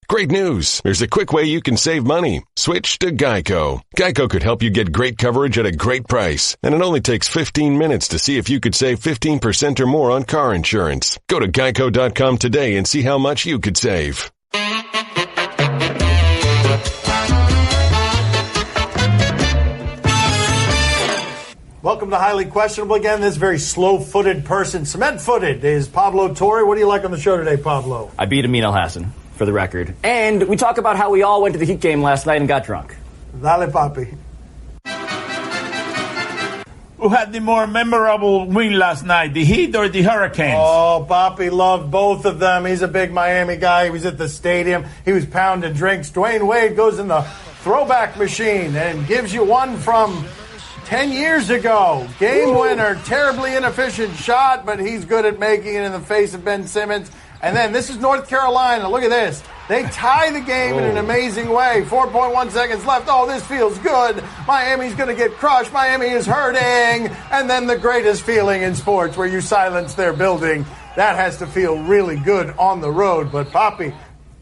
Great news! There's a quick way you can save money. Switch to Geico. Geico could help you get great coverage at a great price, and it only takes 15 minutes to see if you could save 15% or more on car insurance. Go to geico.com today and see how much you could save. Welcome to Highly Questionable again. This very slow-footed person, cement-footed, is Pablo Torre. What do you like on the show today, Pablo? I beat Amin Al-Hassan, for the record. And we talk about how we all went to the Heat game last night and got drunk. Dale, papi. Who had the more memorable win last night, the Heat or the Hurricanes? Oh, Papi loved both of them. He's a big Miami guy. He was at the stadium. He was pounding drinks. Dwayne Wade goes in the throwback machine and gives you one from 10 years ago. Game winner, terribly inefficient shot, but he's good at making it in the face of Ben Simmons. And then this is North Carolina. Look at this. They tie the game in an amazing way. 4.1 seconds left. Oh, this feels good. Miami's going to get crushed. Miami is hurting. And then the greatest feeling in sports where you silence their building. That has to feel really good on the road. But Papi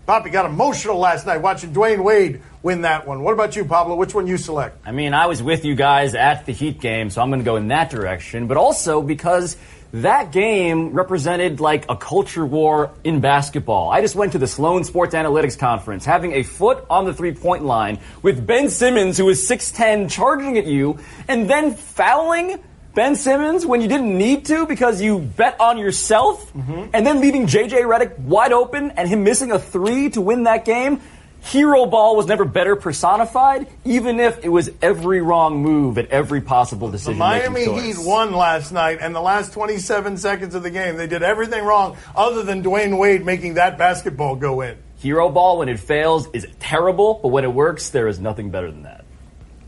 got emotional last night watching Dwayne Wade win that one. What about you, Pablo? Which one you select? I mean, I was with you guys at the Heat game, so I'm going to go in that direction. But also because that game represented like a culture war in basketball. I just went to the Sloan Sports Analytics Conference, having a foot on the three-point line with Ben Simmons, who is 6'10", charging at you, and then fouling Ben Simmons when you didn't need to because you bet on yourself, and then leaving J.J. Redick wide open and him missing a three to win that game. Hero ball was never better personified, even if it was every wrong move at every possible decision. The Miami Heat won last night, and the last 27 seconds of the game, they did everything wrong other than Dwayne Wade making that basketball go in. Hero ball, when it fails, is terrible, but when it works, there is nothing better than that.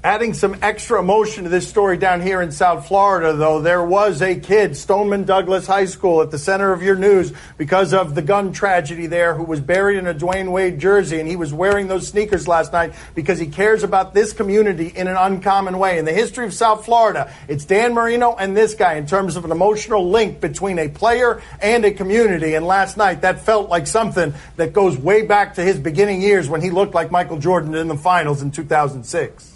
Adding some extra emotion to this story down here in South Florida, though, there was a kid, Stoneman Douglas High School, at the center of your news because of the gun tragedy there, who was buried in a Dwayne Wade jersey, and he was wearing those sneakers last night because he cares about this community in an uncommon way. In the history of South Florida, it's Dan Marino and this guy in terms of an emotional link between a player and a community, and last night that felt like something that goes way back to his beginning years when he looked like Michael Jordan in the finals in 2006.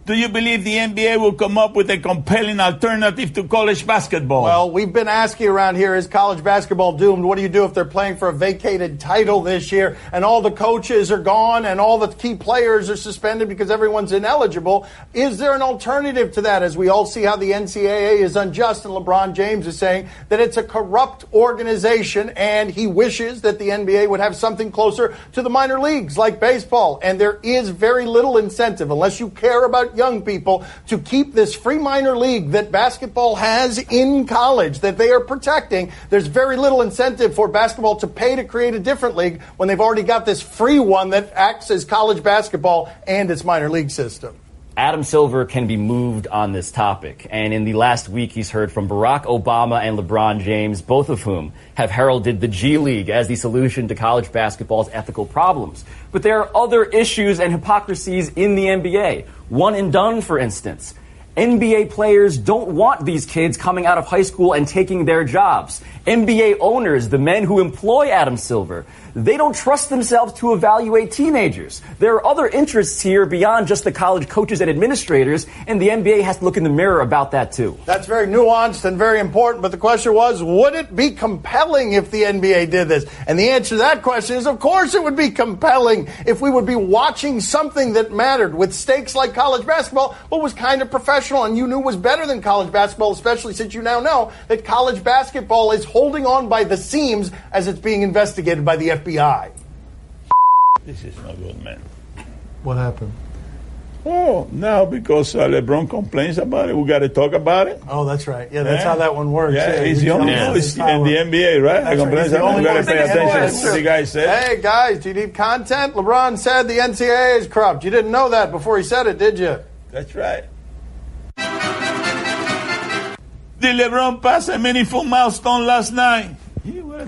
Do you believe the NBA will come up with a compelling alternative to college basketball? Well, we've been asking around here, is college basketball doomed? What do you do if they're playing for a vacated title this year and all the coaches are gone and all the key players are suspended because everyone's ineligible? Is there an alternative to that, as we all see how the NCAA is unjust and LeBron James is saying that it's a corrupt organization and he wishes that the NBA would have something closer to the minor leagues like baseball? And there is very little incentive, unless you care about young people, to keep this free minor league that basketball has in college that they are protecting. There's very little incentive for basketball to pay to create a different league when they've already got this free one that acts as college basketball and its minor league system. Adam Silver can be moved on this topic, and in the last week he's heard from Barack Obama and LeBron James, both of whom have heralded the G League as the solution to college basketball's ethical problems. But there are other issues and hypocrisies in the NBA. One and done, for instance. NBA players don't want these kids coming out of high school and taking their jobs. NBA owners, the men who employ Adam Silver, they don't trust themselves to evaluate teenagers. There are other interests here beyond just the college coaches and administrators, and the NBA has to look in the mirror about that too. That's very nuanced and very important, but the question was, would it be compelling if the NBA did this? And the answer to that question is, of course it would be compelling if we would be watching something that mattered with stakes like college basketball, but was kind of professional and you knew was better than college basketball, especially since you now know that college basketball is holding on by the seams as it's being investigated by the FBI. This is not good, man. What happened? Oh, now because LeBron complains about it, we got to talk about it. Oh, that's right. Yeah, that's how that one works. Yeah, he's the only voice in the NBA, right? That's right. He's the only we got to voice pay in the attention NBA. to what the guy said. Hey, guys, do you need content? LeBron said the NCAA is corrupt. You didn't know that before he said it, did you? That's right. Did LeBron pass a meaningful milestone last night?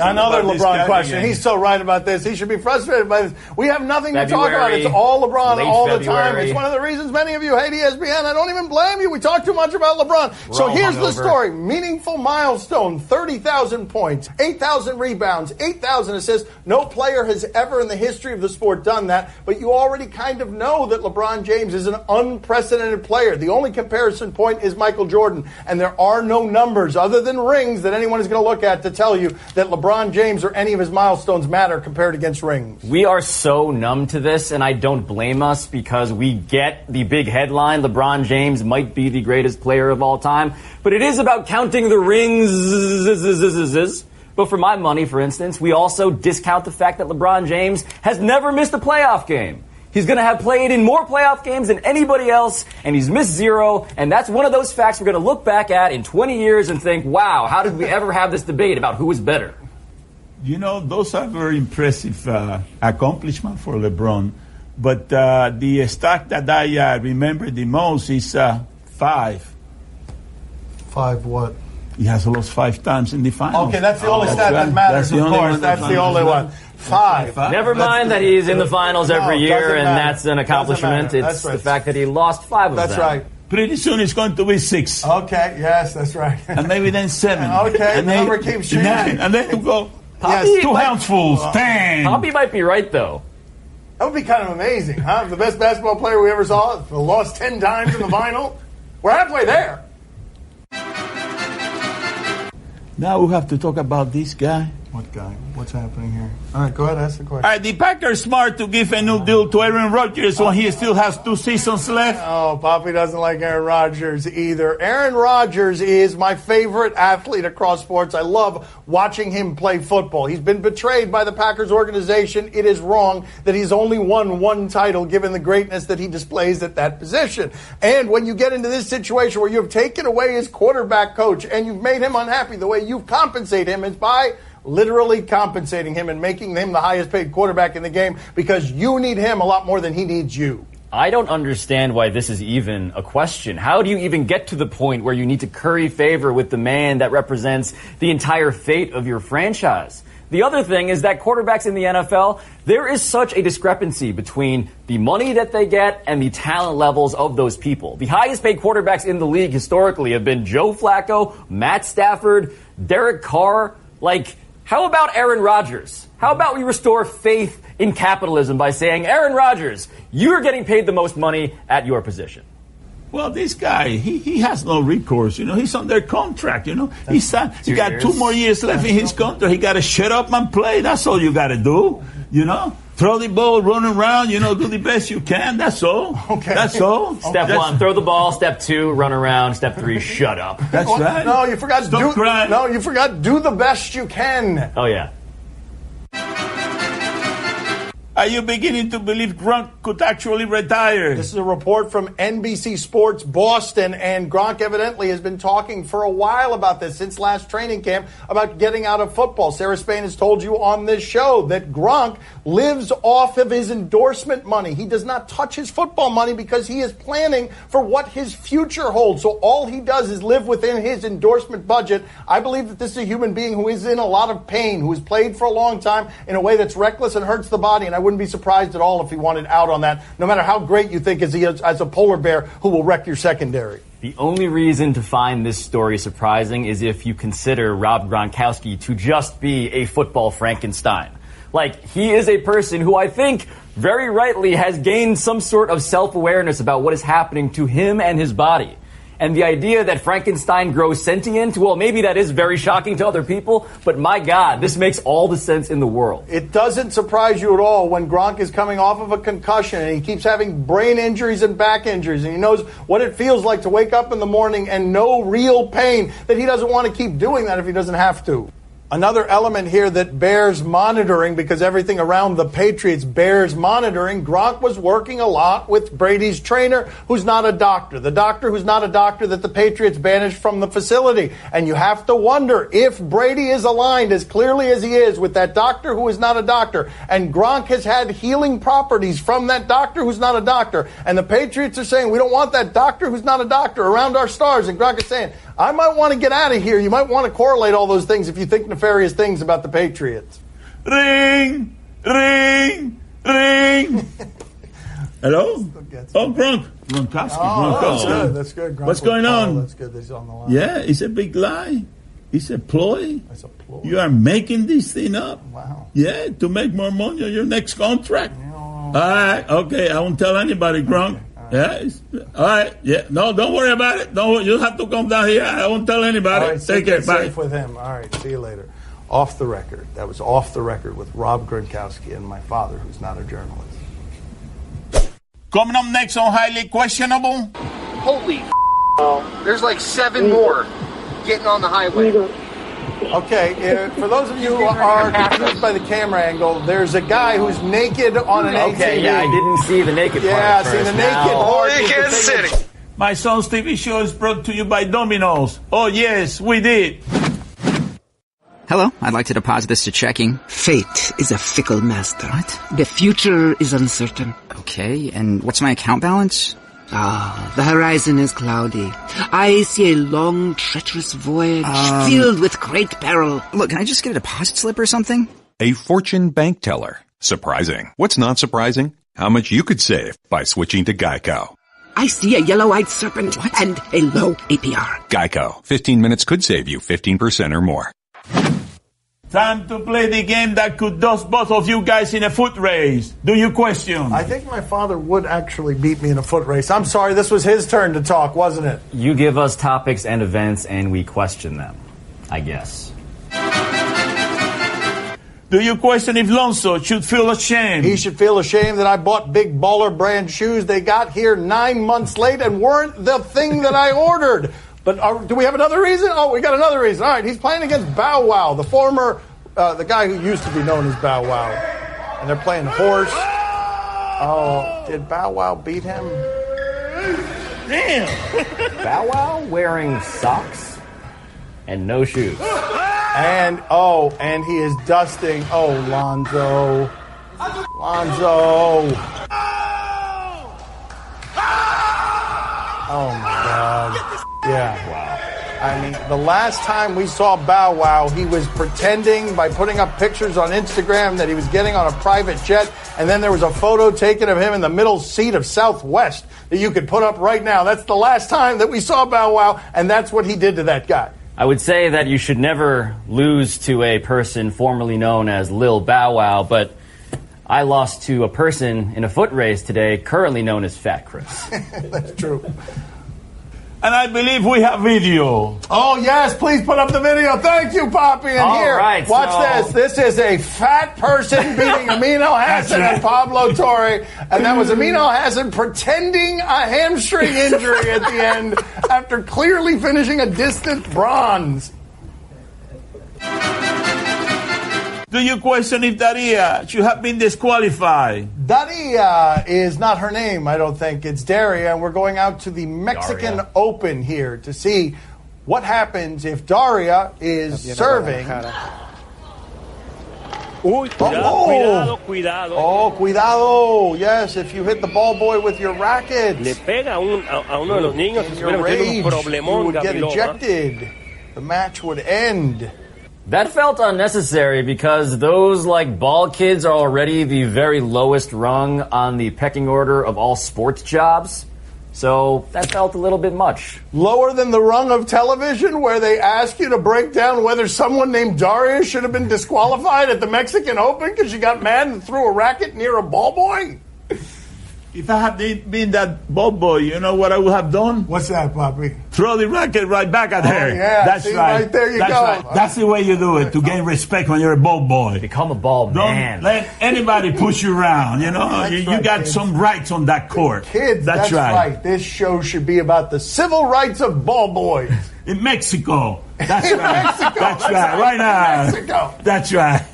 Another LeBron question. He's so right about this. He should be frustrated by this. We have nothing to talk about. It's all LeBron all the time. It's one of the reasons many of you hate ESPN. I don't even blame you. We talk too much about LeBron. So here's the story. Meaningful milestone, 30,000 points, 8,000 rebounds, 8,000 assists. No player has ever in the history of the sport done that, but you already kind of know that LeBron James is an unprecedented player. The only comparison point is Michael Jordan, and there are no numbers other than rings that anyone is going to look at to tell you that LeBron James or any of his milestones matter compared against rings. We are so numb to this, and I don't blame us because we get the big headline, LeBron James might be the greatest player of all time, but it is about counting the rings. But for my money, for instance, we also discount the fact that LeBron James has never missed a playoff game. He's going to have played in more playoff games than anybody else, and he's missed 0. And that's one of those facts we're going to look back at in 20 years and think, wow, how did we ever have this debate about who is better? You know, those are very impressive accomplishments for LeBron. But the stat that I remember the most is 5. 5 what? He has lost 5 times in the finals. Okay, that's the only stat that matters, of course. That's the only one. 5. Never mind that he's in the finals every year, and that's an accomplishment. It's the fact that he lost 5 of them. That's right. Pretty soon it's going to be 6. Okay, yes, that's right. And maybe then 7. Okay, and the number keeps changing. 9. And then you go, Papi, 2 handfuls, 10. Papi might be right, though. That would be kind of amazing, huh? The best basketball player we ever saw lost 10 times in the final. We're halfway there. Now we have to talk about this guy. What guy? What's happening here? All right, go ahead, ask the question. Are the Packers smart to give a new deal to Aaron Rodgers when he still has 2 seasons left? Oh, Papi doesn't like Aaron Rodgers either. Aaron Rodgers is my favorite athlete across sports. I love watching him play football. He's been betrayed by the Packers organization. It is wrong that he's only won 1 title given the greatness that he displays at that position. And when you get into this situation where you've taken away his quarterback coach and you've made him unhappy, the way you compensate him is by literally compensating him and making him the highest paid quarterback in the game because you need him a lot more than he needs you. I don't understand why this is even a question. How do you even get to the point where you need to curry favor with the man that represents the entire fate of your franchise? The other thing is that quarterbacks in the NFL, there is such a discrepancy between the money that they get and the talent levels of those people. The highest paid quarterbacks in the league historically have been Joe Flacco, Matt Stafford, Derek Carr. How about Aaron Rodgers? How about we restore faith in capitalism by saying, Aaron Rodgers, you're getting paid the most money at your position? Well, this guy, he has no recourse. You know, he's under contract. You know, he got 2 more years left in his contract. He got to shut up and play. That's all you got to do. You know, throw the ball, run around. You know, do the best you can. That's all. Okay. That's all. Step 1, throw the ball. Step 2, run around. Step 3, shut up. That's right. No, you forgot. Stop crying. No, you forgot. Do the best you can. Oh yeah. Are you beginning to believe Gronk could actually retire? This is a report from NBC Sports Boston, and Gronk evidently has been talking for a while about this, since last training camp, about getting out of football. Sarah Spain has told you on this show that Gronk lives off of his endorsement money. He does not touch his football money because he is planning for what his future holds. So all he does is live within his endorsement budget. I believe that this is a human being who is in a lot of pain, who has played for a long time in a way that's reckless and hurts the body, and I wouldn't be surprised at all if he wanted out on that, no matter how great you think he is as a polar bear who will wreck your secondary. The only reason to find this story surprising is if you consider Rob Gronkowski to just be a football Frankenstein. He is a person who I think very rightly has gained some sort of self-awareness about what is happening to him and his body. And the idea that Frankenstein grows sentient, well, maybe that is very shocking to other people, but my God, this makes all the sense in the world. It doesn't surprise you at all when Gronk is coming off of a concussion and he keeps having brain injuries and back injuries, and he knows what it feels like to wake up in the morning and no real pain, that he doesn't want to keep doing that if he doesn't have to. Another element here that bears monitoring, because everything around the Patriots bears monitoring, Gronk was working a lot with Brady's trainer, who's not a doctor. The doctor who's not a doctor that the Patriots banished from the facility. And you have to wonder if Brady is aligned as clearly as he is with that doctor who is not a doctor. And Gronk has had healing properties from that doctor who's not a doctor. And the Patriots are saying, we don't want that doctor who's not a doctor around our stars. And Gronk is saying, I might want to get out of here. You might want to correlate all those things if you think nefarious things about the Patriots. Ring, ring, ring. Hello? Oh, Gronk. Gronkowski. That's good. What's going on? That's good. He's on the line. Yeah, it's a big lie. It's a ploy. It's a ploy. You are making this thing up. Wow. Yeah, to make more money on your next contract. All right. Okay. I won't tell anybody, Gronk. Okay. Yeah. All right. Yeah. No, don't worry about it. You have to come down here. I won't tell anybody. All right, Take care. Bye. Safe with him. All right. See you later. Off the record. That was off the record with Rob Gronkowski and my father, who's not a journalist. Coming up next on Highly Questionable. Holy there's like 7 more getting on the highway. Okay, for those of you who are confused by the camera angle, there's a guy who's naked on an ATV. Okay, yeah, I didn't see the naked part. Yeah, first. see the naked part. Kansas City. My son's TV show is brought to you by Domino's. Oh, yes, we did. Hello, I'd like to deposit this to checking. Fate is a fickle master. What? The future is uncertain. Okay, and what's my account balance? The horizon is cloudy. I see a long, treacherous voyage filled with great peril. Look, can I just get a deposit slip or something? A fortune bank teller. Surprising. What's not surprising? How much you could save by switching to Geico. I see a yellow-eyed serpent and a low APR. Geico. 15 minutes could save you 15% or more. Time to play the game that could dust both of you guys in a foot race. Do you question? I think my father would actually beat me in a foot race. I'm sorry, this was his turn to talk, wasn't it? You give us topics and events, and we question them, I guess. Do you question if Lonzo should feel ashamed? He should feel ashamed that I bought big baller brand shoes. They got here 9 months late and weren't the thing that I ordered. But do we have another reason? Oh, we got another reason. All right, he's playing against Bow Wow, the former, the guy who used to be known as Bow Wow. And they're playing horse. Oh, did Bow Wow beat him? Damn. Bow Wow wearing socks and no shoes. And he is dusting. Oh, Lonzo. Oh, my God. Yeah. Wow. I mean, the last time we saw Bow Wow, he was pretending by putting up pictures on Instagram that he was getting on a private jet, and then there was a photo taken of him in the middle seat of Southwest that you could put up right now. That's the last time that we saw Bow Wow, and that's what he did to that guy. I would say that you should never lose to a person formerly known as Lil Bow Wow, but I lost to a person in a foot race today currently known as Fat Chris. That's true. And I believe we have video. Oh, yes, please put up the video. Thank you, Papi. And all here, right, watch this. This is a fat person beating Amino Hassan and Pablo Torre. And that was Amino Hassan pretending a hamstring injury at the end after clearly finishing a distant bronze. Do you question if Daria should have been disqualified? Daria is not her name, I don't think. It's Daria, and we're going out to the Mexican Open here to see what happens if Daria is serving. Cuidado. Oh, cuidado. Yes, if you hit the ball boy with your racket. Le pega a uno de los niños y se Your hubiera metido un rage, problemón, you would get Gabriel, ejected. The match would end. That felt unnecessary because those ball kids are already the very lowest rung on the pecking order of all sports jobs. So that felt a little bit much. Lower than the rung of television where they ask you to break down whether someone named Daria should have been disqualified at the Mexican Open because she got mad and threw a racket near a ball boy? If I had been that ball boy, you know what I would have done? What's that, Papi? Throw the racket right back at her. Yeah, that's see, right. there you that's go. Right. That's the way you do it to gain respect when you're a ball boy. Become a ball man. Don't let anybody push you around. You know, you got kids. Some rights on that court. Kids, that's right. This show should be about the civil rights of ball boys. In Mexico. That's In right. Mexico. That's right. Right now. Mexico. That's right.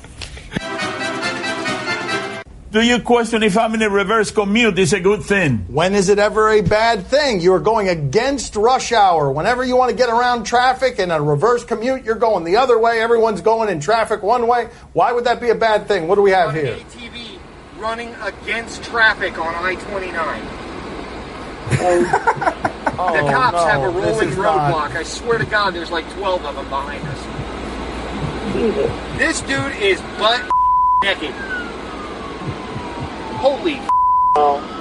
Do you question if having a reverse commute is a good thing? When is it ever a bad thing? You are going against rush hour. Whenever you want to get around traffic in a reverse commute, you're going the other way. Everyone's going in traffic one way. Why would that be a bad thing? What do we have here? ATV running against traffic on I-29. The cops have a rolling this is roadblock. I swear to God, there's like 12 of them behind us. This dude is butt naked. Holy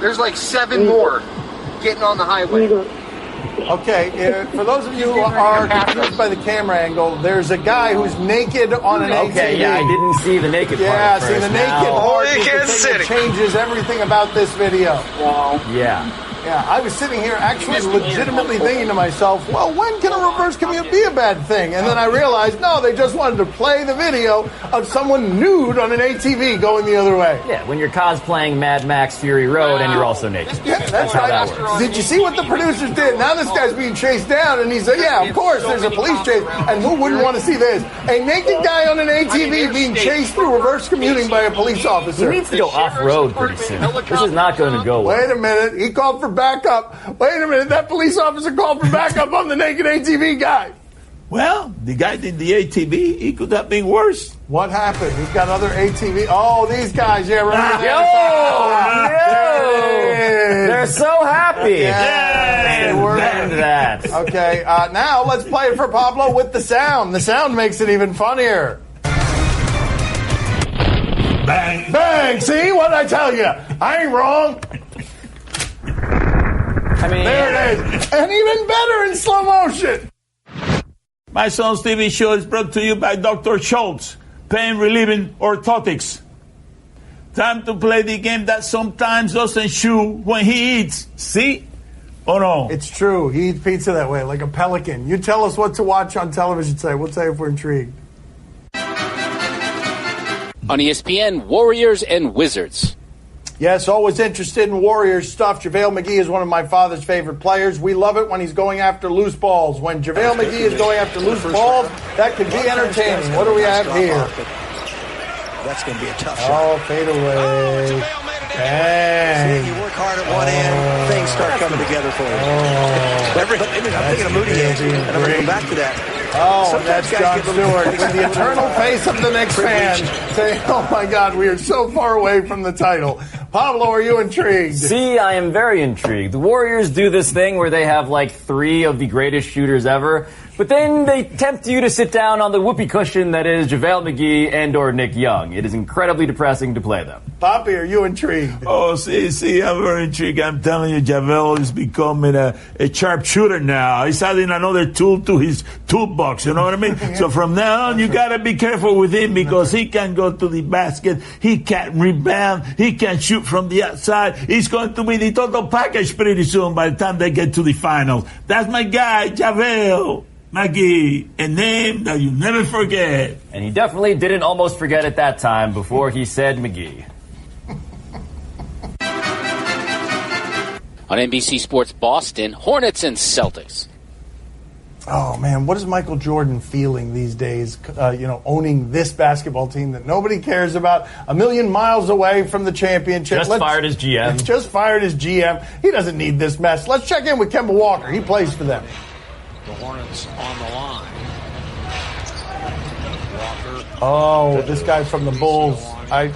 there's like 7 more getting on the highway. Okay, for those of you who are confused by the camera angle, there's a guy who's naked on an ATV. Okay, yeah, I didn't see the naked part. Yeah, first. see, the naked part is the thing that changes everything about this video. Wow. Yeah. Yeah, I was sitting here actually legitimately thinking to myself, well, when can a reverse commute be a bad thing? And then I realized, no, they just wanted to play the video of someone nude on an ATV going the other way. Yeah, when you're cosplaying Mad Max Fury Road and you're also naked. Yeah, that's how right. that works. Did you see what the producers did? Now this guy's being chased down, and he said, yeah, of course, there's a police chase. And who wouldn't want to see this? A naked guy on an ATV being chased through reverse commuting by a police officer. He needs to go off-road pretty soon. This is not going to go well. Wait a minute. He called for backup. Wait a minute. That police officer called for backup on the naked ATV guy. Well, the guy in the ATV, he could have been worse. What happened? He's got other ATV. Oh, these guys. Yeah, remember They're so happy. Yeah, Bend that. Okay, now let's play it for Pablo with the sound. The sound makes it even funnier. Bang. Bang! See? What did I tell you? I ain't wrong. I mean, There it is. And even better in slow motion. My son's TV show is brought to you by Dr. Schultz, pain relieving orthotics. Time to play the game that sometimes doesn't chew when he eats. See? Oh no. It's true. He eats pizza that way, like a pelican. You tell us what to watch on television today. We'll tell you if we're intrigued. On ESPN, Warriors and Wizards. Yes, always interested in Warriors stuff. JaVale McGee is one of my father's favorite players. We love it when he's going after loose balls. When JaVale McGee is going after loose balls, that could be entertaining. What do we have here? That's going to be a tough shot. Oh, fade away. Bang. See, you work hard at one end, things start coming together for you. I'm thinking of Moody Angie, and I'm going to go back to that. Oh, Sometimes that's John Stewart with the eternal face of the Knicks fan saying, oh my God, we are so far away from the title. Pablo, are you intrigued? See, I am very intrigued. The Warriors do this thing where they have like 3 of the greatest shooters ever, but then they tempt you to sit down on the whoopee cushion that is JaVale McGee and or Nick Young. It is incredibly depressing to play them. Papi, are you intrigued? Oh, see, I'm very intrigued. I'm telling you, JaVale is becoming a sharp shooter now. He's adding another tool to his toolbox, you know what I mean? So from now on, you got to be careful with him because he can go to the basket, he can rebound, he can shoot from the outside. He's going to be the total package pretty soon by the time they get to the finals. That's my guy, JaVale McGee, a name that you never forget. And he definitely didn't almost forget at that time before he said McGee. On NBC Sports Boston, Hornets and Celtics. Oh, man, what is Michael Jordan feeling these days, owning this basketball team that nobody cares about, a million miles away from the championship? Fired his GM. Just fired his GM. He doesn't need this mess. Let's check in with Kemba Walker. He plays for them. The Hornets on the line. Walker. Oh, this guy from the Bulls. Yeah,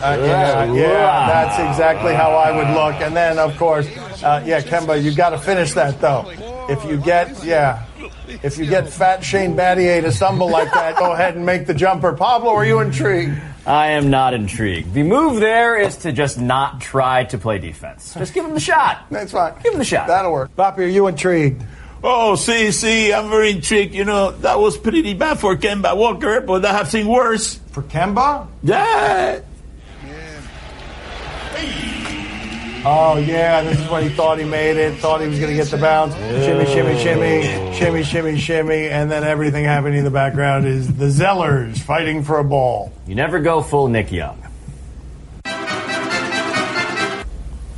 that's exactly how I would look. And then, of course, Kemba, you got to finish that, though. If you get fat Shane Battier to stumble like that, go ahead and make the jumper. Pablo, are you intrigued? I am not intrigued. The move there is to just not try to play defense. Just give him the shot. That's fine. Give him the shot. That'll work. Papi, are you intrigued? Oh, see, I'm very intrigued. You know, that was pretty bad for Kemba Walker, but I have seen worse. For Kemba? Yeah. Oh, yeah, this is when he thought he made it, thought he was going to get the bounce. Shimmy, shimmy, shimmy, shimmy, shimmy, shimmy, and then everything happening in the background is the Zellers fighting for a ball. You never go full Nick Young.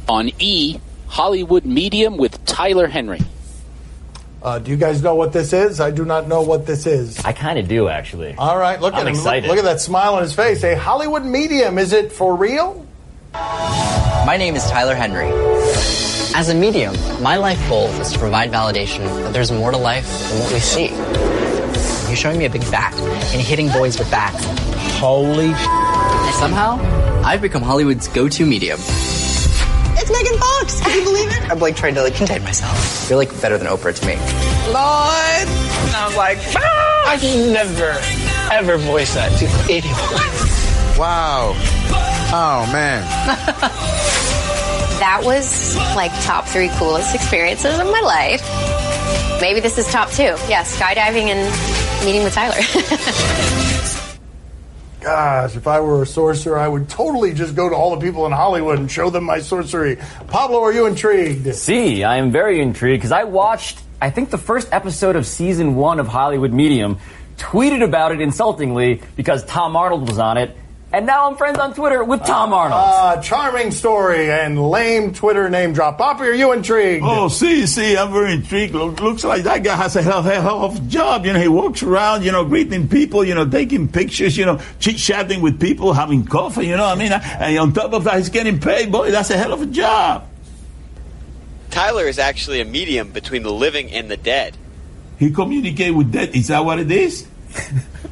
On E, Hollywood Medium with Tyler Henry. Do you guys know what this is? I do not know what this is. I kind of do, actually. All right, look at him. Excited. Look at that smile on his face. A Hollywood Medium. Is it for real? My name is Tyler Henry. As a medium, my life goal is to provide validation that there's more to life than what we see. You're showing me a big bat and hitting boys with bats. Holy And somehow, I've become Hollywood's go-to medium. it's Megan Fox. Can you believe it? I'm like trying to like contain myself. You're like better than Oprah to me. Lord. And I'm like, I've never, ever voiced that to anyone. Wow. Oh, man. That was like top 3 coolest experiences of my life. Maybe this is top 2. Yeah, skydiving and meeting with Tyler. Gosh, if I were a sorcerer, I would totally just go to all the people in Hollywood and show them my sorcery. Pablo, are you intrigued? See, I am very intrigued because I watched, I think, the first episode of season 1 of Hollywood Medium, tweeted about it insultingly because Tom Arnold was on it, and now I'm friends on Twitter with Tom Arnold. Charming story and lame Twitter name drop. Papi, are you intrigued? Oh, see, I'm very intrigued. Looks like that guy has a hell of a job. He walks around, greeting people, taking pictures, chit-chatting with people, having coffee, and on top of that, he's getting paid. Boy, that's a hell of a job. Tyler is actually a medium between the living and the dead. He communicates with dead. Is that what it is?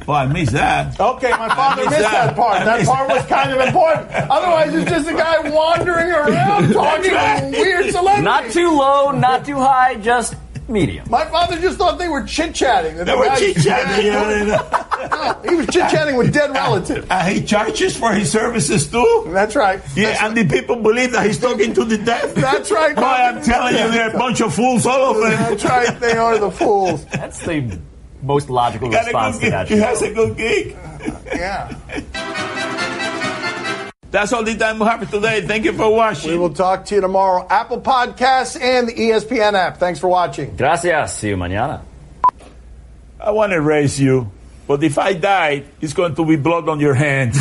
Oh, I missed that. Okay, my father missed that part. That part was kind of important. Otherwise, it's just a guy wandering around talking to weird celebrities. Not too low, not too high, just medium. My father just thought they were chit-chatting. They were chit-chatting. He was chit-chatting with dead relatives. He charges for his services, too? That's right. Yeah, and the people believe that he's talking to the dead? That's right. Boy, I'm telling you, they're a bunch of fools, all of them. That's right, they are the fools. That's the most logical response to that. He has a good gig. Yeah. That's all the time we have today. Thank you for watching. We will talk to you tomorrow. Apple Podcasts and the ESPN app. Thanks for watching. Gracias. See you mañana. I want to raise you, but if I die, it's going to be blood on your hands.